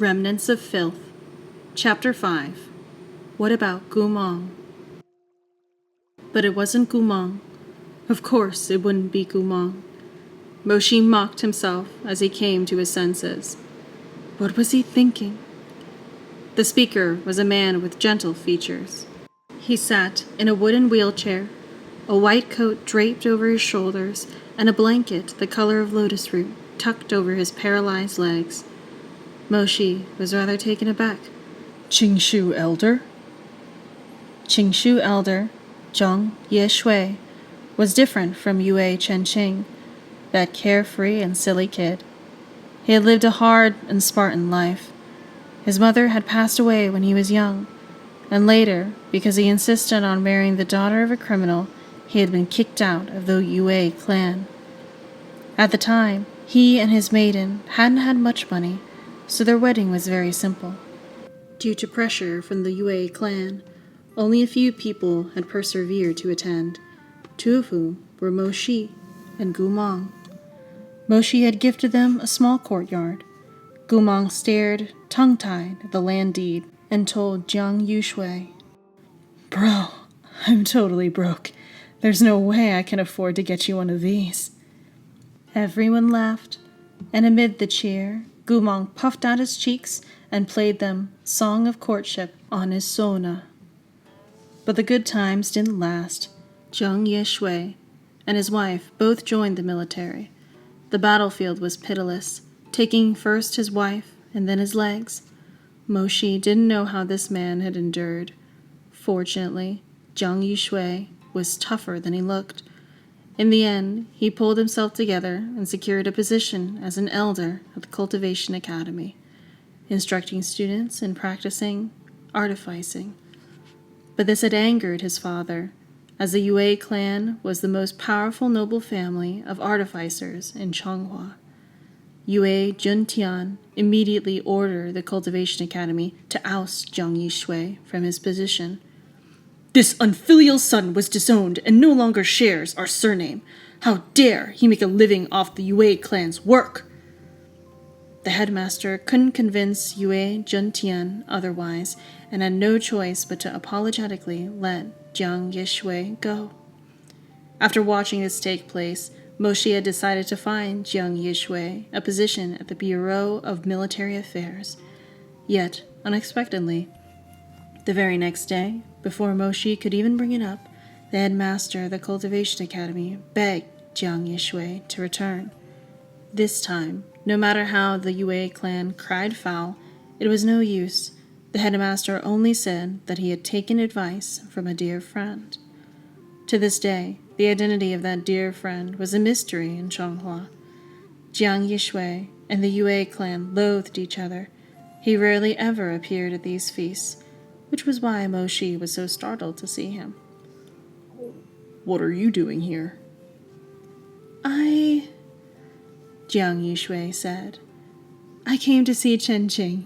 Remnants of Filth. Chapter 5. What about Gumong? But it wasn't Gumong. Of course it wouldn't be Gumong. Moshi mocked himself as he came to his senses. What was he thinking? The speaker was a man with gentle features. He sat in a wooden wheelchair, a white coat draped over his shoulders, and a blanket the color of lotus root tucked over his paralyzed legs. Moshi was rather taken aback. Qingshu Elder? Qingshu Elder, Zhang Ye-shui, was different from Yue Chenqing, that carefree and silly kid. He had lived a hard and Spartan life. His mother had passed away when he was young, and later, because he insisted on marrying the daughter of a criminal, he had been kicked out of the Yue clan. At the time, he and his maiden hadn't had much money, so their wedding was very simple. Due to pressure from the Yue clan, only a few people had persevered to attend, two of whom were Moshi and Gumong. Moshi had gifted them a small courtyard. Gumong stared, tongue-tied, at the land deed and told Jiang Yushui, Bro, I'm totally broke. There's no way I can afford to get you one of these. Everyone laughed, and amid the cheer, Gumong puffed out his cheeks and played them Song of Courtship on his sona. But the good times didn't last. Jiang Ye-shui and his wife both joined the military. The battlefield was pitiless, taking first his wife and then his legs. Moshi didn't know how this man had endured. Fortunately, Jiang Ye-shui was tougher than he looked. In the end, he pulled himself together and secured a position as an elder at the Cultivation Academy, instructing students in practicing artificing. But this had angered his father, as the Yue clan was the most powerful noble family of artificers in Changhua. Yue Juntian immediately ordered the Cultivation Academy to oust Jiang Ye-shui from his position. This unfilial son was disowned and no longer shares our surname. How dare he make a living off the Yue clan's work? The headmaster couldn't convince Yue Juntian otherwise, and had no choice but to apologetically let Jiang Ye-shui go. After watching this take place, Moshi had decided to find Jiang Ye-shui a position at the Bureau of Military Affairs. Yet, unexpectedly, the very next day, before Moshi could even bring it up, the headmaster of the Cultivation Academy begged Jiang Ye-shui to return. This time, no matter how the Yue clan cried foul, it was no use. The headmaster only said that he had taken advice from a dear friend. To this day, the identity of that dear friend was a mystery in Changhua. Jiang Ye-shui and the Yue clan loathed each other. He rarely ever appeared at these feasts, which was why Moshi was so startled to see him. What are you doing here? Jiang Ye-shui said, I came to see Chenqing.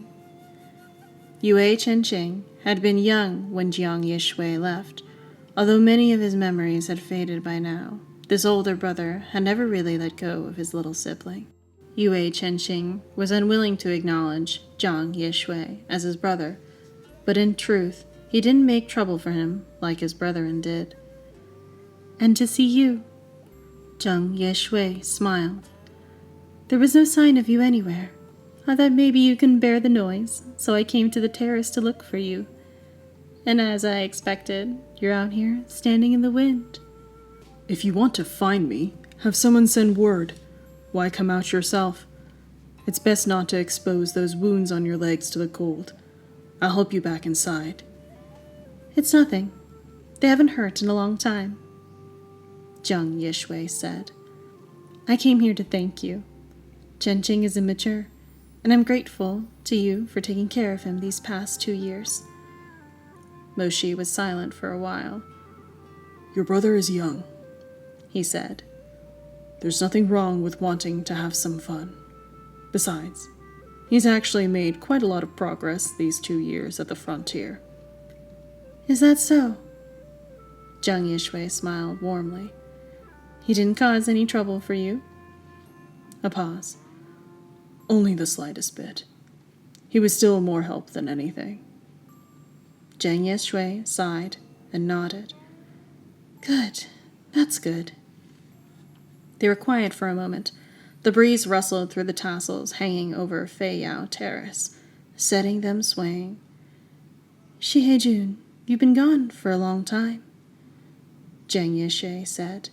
Yue Chenqing had been young when Jiang Ye-shui left. Although many of his memories had faded by now, this older brother had never really let go of his little sibling. Yue Chenqing was unwilling to acknowledge Jiang Ye-shui as his brother, but in truth, he didn't make trouble for him like his brethren did. And to see you, Jiang Ye-shui smiled. There was no sign of you anywhere. I thought maybe you couldn't bear the noise, so I came to the terrace to look for you. And as I expected, you're out here, standing in the wind. If you want to find me, have someone send word. Why come out yourself? It's best not to expose those wounds on your legs to the cold. I'll help you back inside. It's nothing. They haven't hurt in a long time, Jiang Ye-shui said. I came here to thank you. Chenqing is immature, and I'm grateful to you for taking care of him these past 2 years. Moshi was silent for a while. Your brother is young, he said. There's nothing wrong with wanting to have some fun. Besides, he's actually made quite a lot of progress these 2 years at the frontier. Is that so? Jiang Ye-shui smiled warmly. He didn't cause any trouble for you? A pause. Only the slightest bit. He was still more help than anything. Zhang Yeshui sighed and nodded. Good. That's good. They were quiet for a moment. The breeze rustled through the tassels hanging over Feiyao Terrace, setting them swaying. Shihei-jun, you've been gone for a long time, Zhang Yeshui said.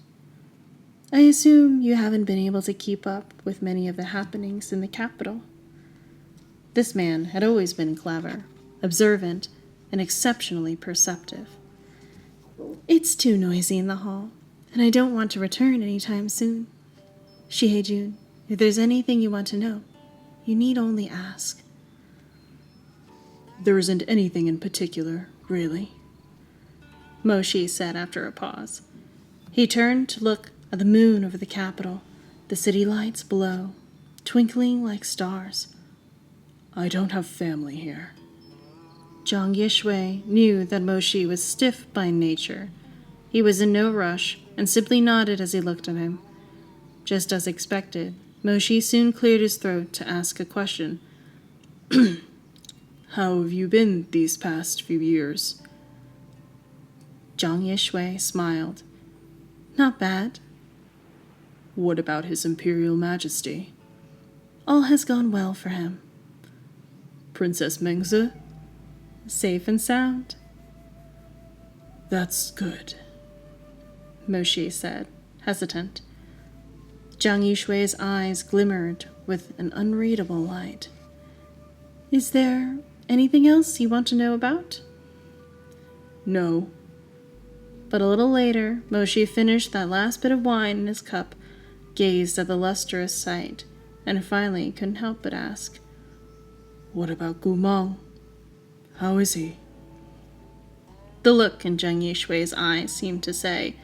I assume you haven't been able to keep up with many of the happenings in the capital. This man had always been clever, observant, and exceptionally perceptive. It's too noisy in the hall, and I don't want to return any time soon. Shihei-jun, if there's anything you want to know, you need only ask. There isn't anything in particular, really, Moshi said after a pause. He turned to look at the moon over the capital, the city lights below, twinkling like stars. I don't have family here. Zhang Yeshui knew that Moshi was stiff by nature. He was in no rush and simply nodded as he looked at him. Just as expected, Moshi soon cleared his throat to ask a question. How have you been these past few years? Zhang Yeshui smiled. Not bad. What about His Imperial Majesty? All has gone well for him. Princess Mengzi? Safe and sound. That's good, Moshi said, hesitant. Zhang Yishui's eyes glimmered with an unreadable light. Is there anything else you want to know about? No. But a little later, Moshi finished that last bit of wine in his cup, gazed at the lustrous sight, and finally couldn't help but ask, What about Gumang? How is he? The look in Zhang Yishui's eyes seemed to say,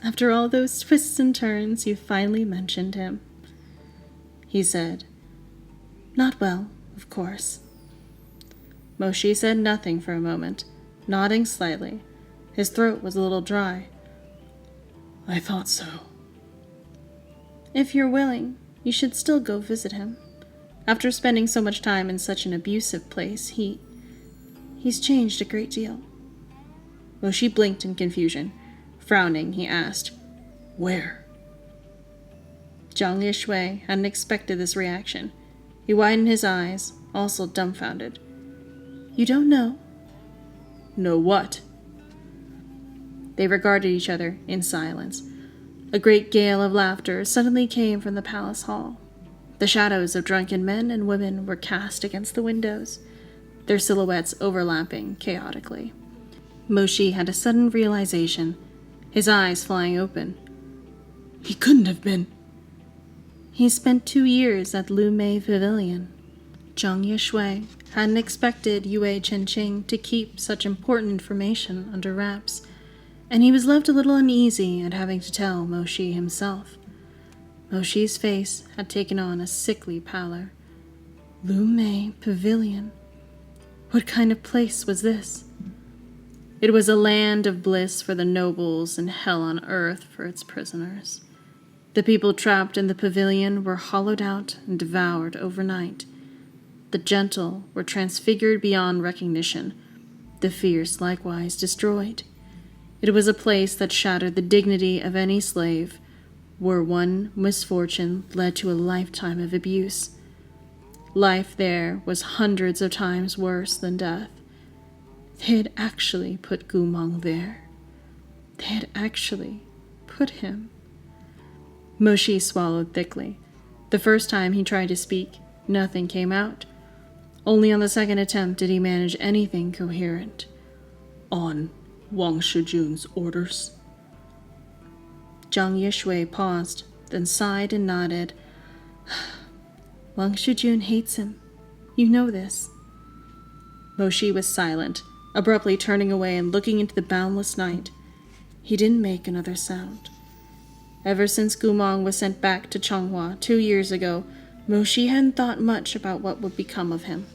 after all those twists and turns, you finally mentioned him. He said, Not well, of course. Moshi said nothing for a moment, nodding slightly. His throat was a little dry. I thought so. If you're willing, you should still go visit him. After spending so much time in such an abusive place, he's changed a great deal. Moshi blinked in confusion. Frowning, he asked, Where? Zhang Yishui hadn't expected this reaction. He widened his eyes, also dumbfounded. You don't know? Know what? They regarded each other in silence. A great gale of laughter suddenly came from the palace hall. The shadows of drunken men and women were cast against the windows, their silhouettes overlapping chaotically. Moshi had a sudden realization, his eyes flying open. He couldn't have been. He spent 2 years at Lu Mei Pavilion. Zhang Yeshui hadn't expected Yue Chenqing to keep such important information under wraps, and he was left a little uneasy at having to tell Moshi himself. Moshi's face had taken on a sickly pallor. Lu Mei Pavilion. What kind of place was this? It was a land of bliss for the nobles and hell on earth for its prisoners. The people trapped in the pavilion were hollowed out and devoured overnight. The gentle were transfigured beyond recognition, the fierce likewise destroyed. It was a place that shattered the dignity of any slave, where one misfortune led to a lifetime of abuse. Life there was hundreds of times worse than death. They had actually put Gumang there. They had actually put him. Moshi swallowed thickly. The first time he tried to speak, nothing came out. Only on the second attempt did he manage anything coherent. On Wang Shijun's orders. Zhang Yishui paused, then sighed and nodded. Wang Shijun hates him. You know this. Moshi was silent, abruptly turning away and looking into the boundless night. He didn't make another sound. Ever since Gumang was sent back to Changhua 2 years ago, Moshi hadn't thought much about what would become of him.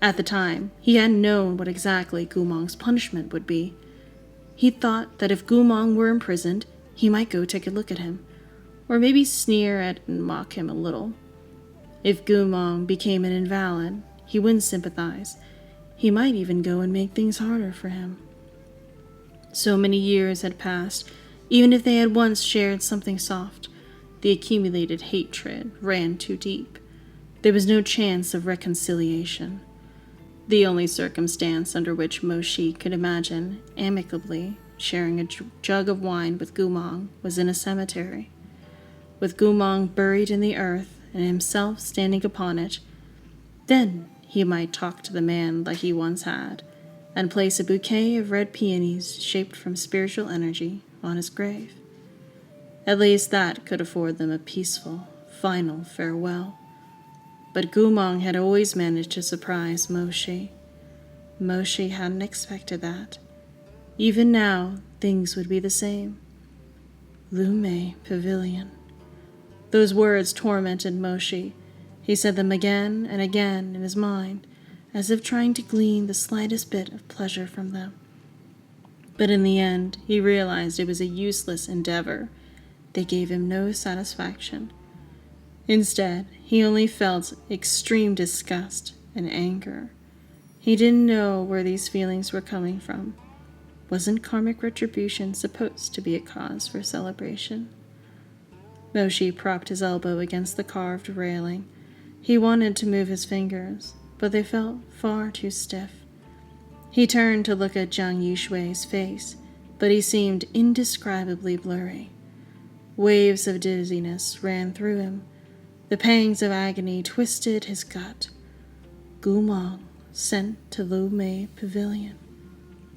At the time, he hadn't known what exactly Gumang's punishment would be. He thought that if Gumang were imprisoned, he might go take a look at him, or maybe sneer at and mock him a little. If Gumong became an invalid, he wouldn't sympathize. He might even go and make things harder for him. So many years had passed, even if they had once shared something soft. The accumulated hatred ran too deep. There was no chance of reconciliation. The only circumstance under which Moshi could imagine amicably sharing a jug of wine with Gumong was in a cemetery. With Gumong buried in the earth and himself standing upon it, then he might talk to the man like he once had, and place a bouquet of red peonies shaped from spiritual energy on his grave. At least that could afford them a peaceful, final farewell. But Gumong had always managed to surprise Moshi. Moshi hadn't expected that. Even now, things would be the same. Danmei Pavilion. Those words tormented Moshi. He said them again and again in his mind, as if trying to glean the slightest bit of pleasure from them. But in the end, he realized it was a useless endeavor. They gave him no satisfaction. Instead, he only felt extreme disgust and anger. He didn't know where these feelings were coming from. Wasn't karmic retribution supposed to be a cause for celebration? Moshi propped his elbow against the carved railing. He wanted to move his fingers, but they felt far too stiff. He turned to look at Jiang Yushui's face, but he seemed indescribably blurry. Waves of dizziness ran through him. The pangs of agony twisted his gut. Gumong sent to Danmei Pavilion.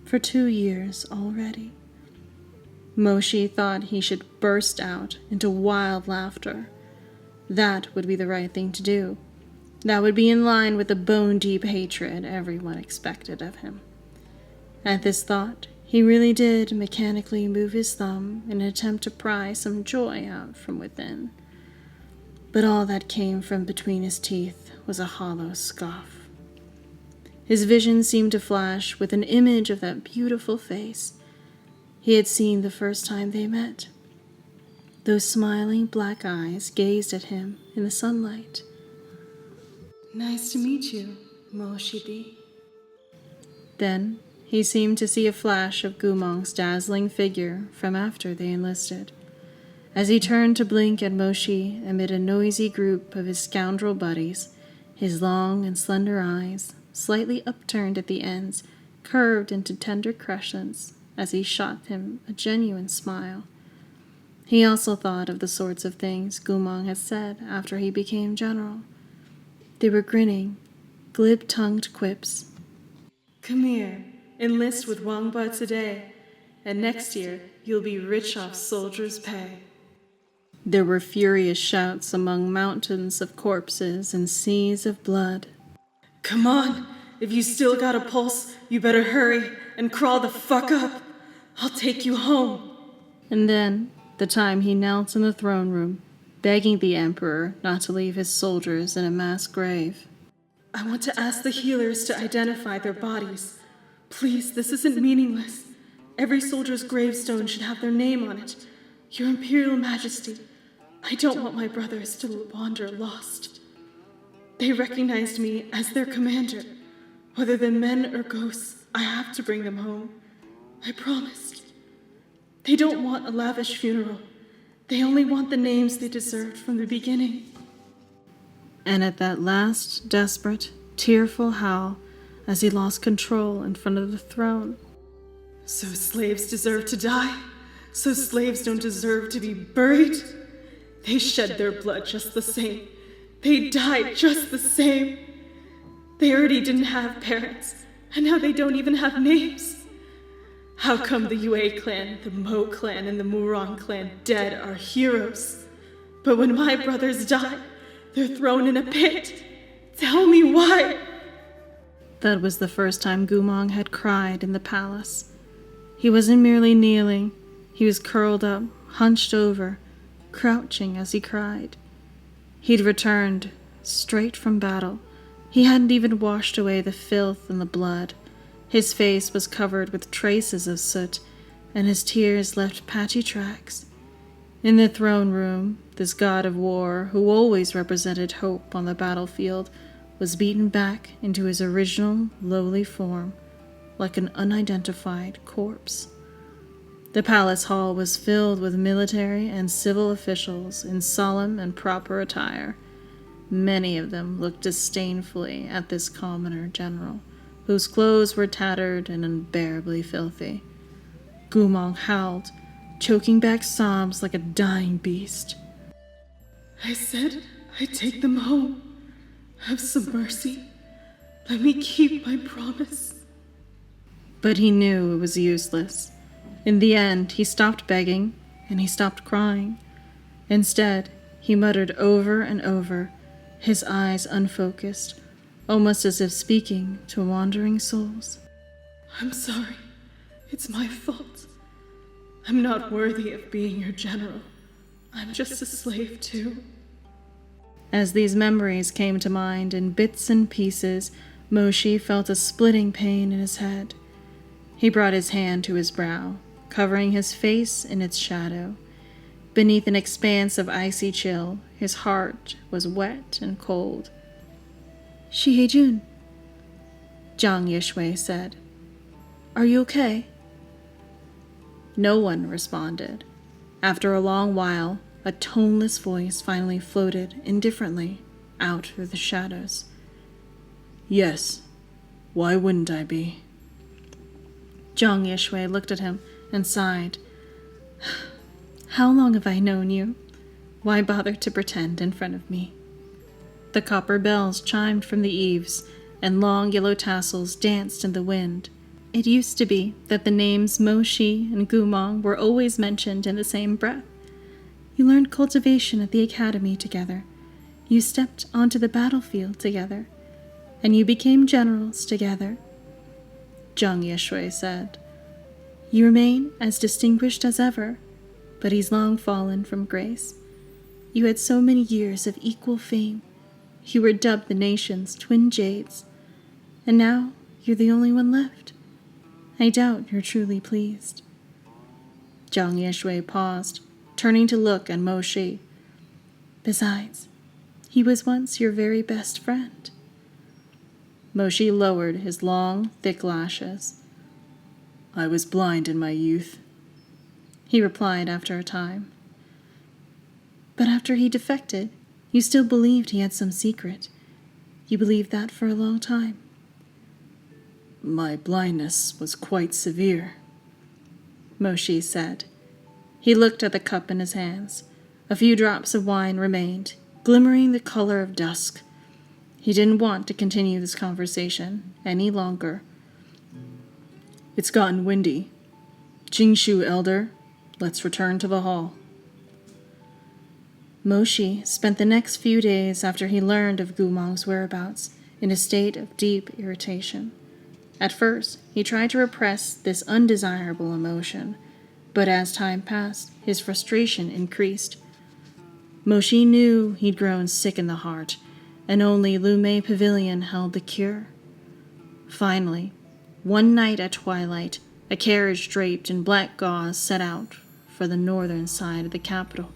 For 2 years already. Moshi thought he should burst out into wild laughter. That would be the right thing to do. That would be in line with the bone-deep hatred everyone expected of him. At this thought, he really did mechanically move his thumb in an attempt to pry some joy out from within. But all that came from between his teeth was a hollow scoff. His vision seemed to flash with an image of that beautiful face he had seen the first time they met. Those smiling black eyes gazed at him in the sunlight. Nice to meet you, Moshi-di. Then he seemed to see a flash of Gumong's dazzling figure from after they enlisted. As he turned to blink at Moshi amid a noisy group of his scoundrel buddies, his long and slender eyes, slightly upturned at the ends, curved into tender crescents as he shot him a genuine smile. He also thought of the sorts of things Gumong had said after he became general. They were grinning, glib-tongued quips. Come here, enlist with Wangba today, and next year you'll be rich off soldiers' pay. There were furious shouts among mountains of corpses and seas of blood. Come on, if you still got a pulse, you better hurry and crawl the fuck up. I'll take you home. And then, the time he knelt in the throne room, begging the emperor not to leave his soldiers in a mass grave. I want to ask the healers to identify their bodies. Please, this isn't meaningless. Every soldier's gravestone should have their name on it. Your Imperial Majesty, I don't want my brothers to wander lost. They recognized me as their commander. Whether they're men or ghosts, I have to bring them home. I promised. They don't want a lavish funeral. They only want the names they deserved from the beginning. And at that last, desperate, tearful howl, as he lost control in front of the throne. So slaves deserve to die? So slaves don't deserve to be buried? They shed their blood just the same. They died just the same. They already didn't have parents, and now they don't even have names. How come the Yue clan, the Mo clan, and the Murong clan dead are heroes? But when my brothers die, they're thrown in a pit. Tell me why. That was the first time Gumong had cried in the palace. He wasn't merely kneeling. He was curled up, hunched over, crouching as he cried. He'd returned, straight from battle. He hadn't even washed away the filth and the blood. His face was covered with traces of soot, and his tears left patchy tracks. In the throne room, this god of war, who always represented hope on the battlefield, was beaten back into his original lowly form, like an unidentified corpse. The palace hall was filled with military and civil officials in solemn and proper attire. Many of them looked disdainfully at this commoner general, whose clothes were tattered and unbearably filthy. Gumong howled, choking back sobs like a dying beast. I said I'd take them home. Have some mercy. Let me keep my promise. But he knew it was useless. In the end, he stopped begging, and he stopped crying. Instead, he muttered over and over, his eyes unfocused, almost as if speaking to wandering souls. I'm sorry. It's my fault. I'm not worthy of being your general. I'm just a slave too. As these memories came to mind in bits and pieces, Moshi felt a splitting pain in his head. He brought his hand to his brow, covering his face in its shadow. Beneath an expanse of icy chill, his heart was wet and cold. "Shihei-jun," Jiang Yishui said. "Are you okay?" No one responded. After a long while, a toneless voice finally floated indifferently out through the shadows. Yes, why wouldn't I be? Jiang Yishui looked at him and sighed. "How long have I known you? Why bother to pretend in front of me?" The copper bells chimed from the eaves, and long yellow tassels danced in the wind. It used to be that the names Moshi and Gumong were always mentioned in the same breath. You learned cultivation at the academy together. You stepped onto the battlefield together. And you became generals together. Jiang Yishui said. You remain as distinguished as ever, but he's long fallen from grace. You had so many years of equal fame. You were dubbed the nation's twin jades. And now you're the only one left. I doubt you're truly pleased. Jiang Yishui paused, turning to look at Moshi. Besides, he was once your very best friend. Moshi lowered his long, thick lashes. I was blind in my youth, he replied after a time. But after he defected, you still believed he had some secret. You believed that for a long time. My blindness was quite severe, Moshi said. He looked at the cup in his hands. A few drops of wine remained, glimmering the color of dusk. He didn't want to continue this conversation any longer. It's gotten windy. Jingshu, elder, let's return to the hall. Moshi spent the next few days after he learned of Gumong's whereabouts in a state of deep irritation. At first, he tried to repress this undesirable emotion, but as time passed, his frustration increased. Moshi knew he'd grown sick in the heart, and only Lumei Pavilion held the cure. Finally, one night at twilight, a carriage draped in black gauze set out for the northern side of the capital.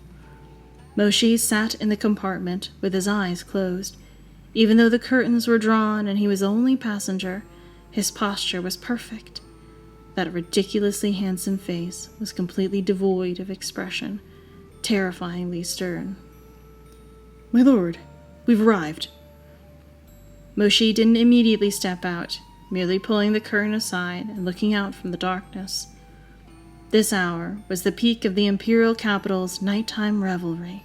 Moshi sat in the compartment with his eyes closed. Even though the curtains were drawn and he was the only passenger, his posture was perfect. That ridiculously handsome face was completely devoid of expression, terrifyingly stern. My lord, we've arrived. Moshi didn't immediately step out, merely pulling the curtain aside and looking out from the darkness. This hour was the peak of the imperial capital's nighttime revelry.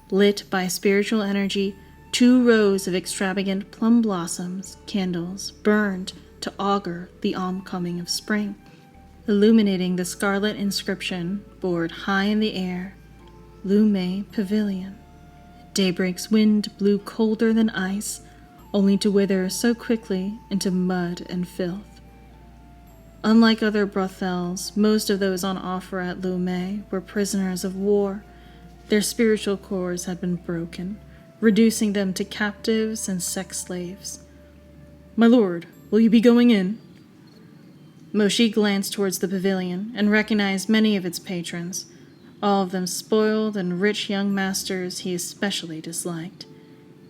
Lit by spiritual energy, 2 rows of extravagant plum blossoms, candles, burned to augur the oncoming of spring. Illuminating the scarlet inscription, bored high in the air, Lumei Pavilion. Daybreak's wind blew colder than ice, only to wither so quickly into mud and filth. Unlike other brothels, most of those on offer at Lumei were prisoners of war. Their spiritual cores had been broken, reducing them to captives and sex slaves. My lord, will you be going in? Moshi glanced towards the pavilion and recognized many of its patrons. all of them spoiled and rich young masters he especially disliked.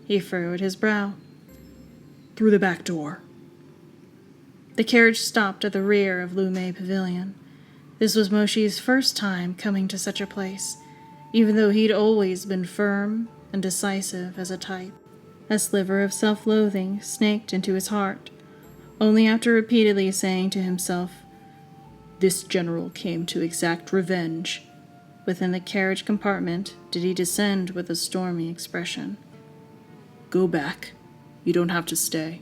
He furrowed his brow. "Through the back door." The carriage stopped at the rear of Danmei Pavilion. This was Moshi's first time coming to such a place, even though he'd always been firm and decisive as a type. A sliver of self-loathing snaked into his heart. Only after repeatedly saying to himself, "This general came to exact revenge," within the carriage compartment did he descend with a stormy expression. "Go back. You don't have to stay."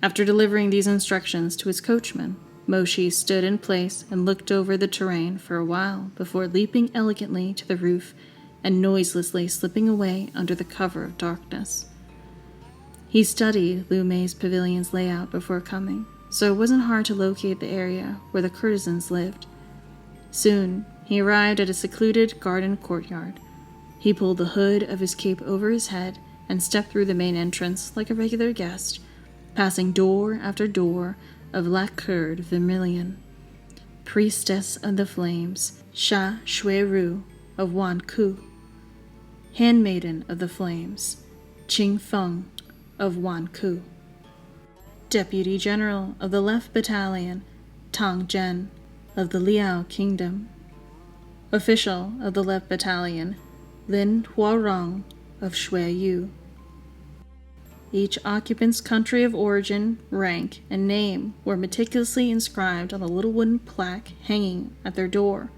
After delivering these instructions to his coachman, Moshi stood in place and looked over the terrain for a while before leaping elegantly to the roof and noiselessly slipping away under the cover of darkness. He studied Danmei's pavilion's layout before coming, so it wasn't hard to locate the area where the courtesans lived. Soon, he arrived at a secluded garden courtyard. He pulled the hood of his cape over his head and stepped through the main entrance like a regular guest, passing door after door of lacquered vermilion. Priestess of the Flames, Sha Shui-Ru of Wan Ku. Handmaiden of the Flames, Qing Feng of Wan Ku. Deputy General of the Left Battalion, Tang Zhen of the Liao Kingdom. Official of the Left Battalion, Lin Huarong of Shui-Yu. Each occupant's country of origin, rank, and name were meticulously inscribed on the little wooden plaque hanging at their door.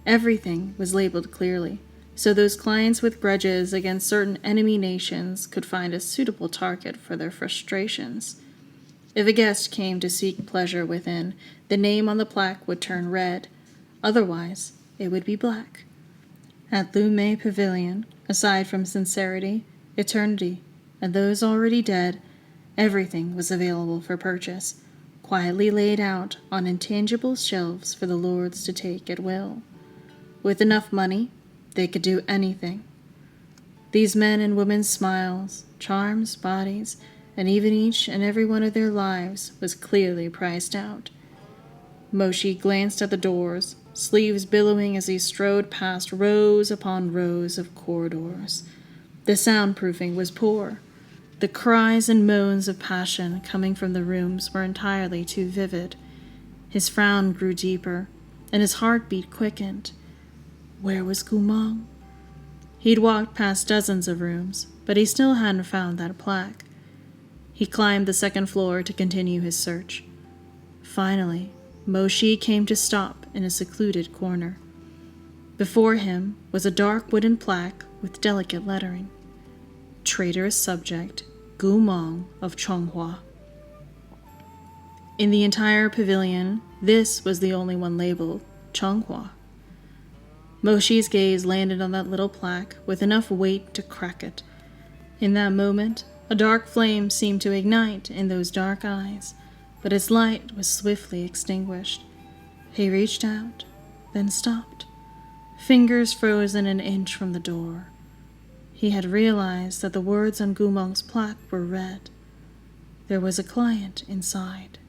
Everything was labeled clearly, so those clients with grudges against certain enemy nations could find a suitable target for their frustrations. If a guest came to seek pleasure within, the name on the plaque would turn red. Otherwise, it would be black. At Danmei Pavilion, aside from sincerity, eternity, and those already dead, everything was available for purchase, quietly laid out on intangible shelves for the lords to take at will. With enough money, they could do anything. These men and women's smiles, charms, bodies, and even each and every one of their lives was clearly priced out. Moshi glanced at the doors, sleeves billowing as he strode past rows upon rows of corridors. The soundproofing was poor. The cries and moans of passion coming from the rooms were entirely too vivid. His frown grew deeper, and his heartbeat quickened. Where was Gumong? He'd walked past dozens of rooms, but he still hadn't found that plaque. He climbed the second floor to continue his search. Finally, Moshi came to stop in a secluded corner. Before him was a dark wooden plaque with delicate lettering. Traitorous subject, Gumong of Chonghua. In the entire pavilion, this was the only one labeled Chonghua. Moshi's gaze landed on that little plaque with enough weight to crack it. In that moment, a dark flame seemed to ignite in those dark eyes, but its light was swiftly extinguished. He reached out, then stopped, fingers frozen an inch from the door. He had realized that the words on Gumong's plaque were read. There was a client inside.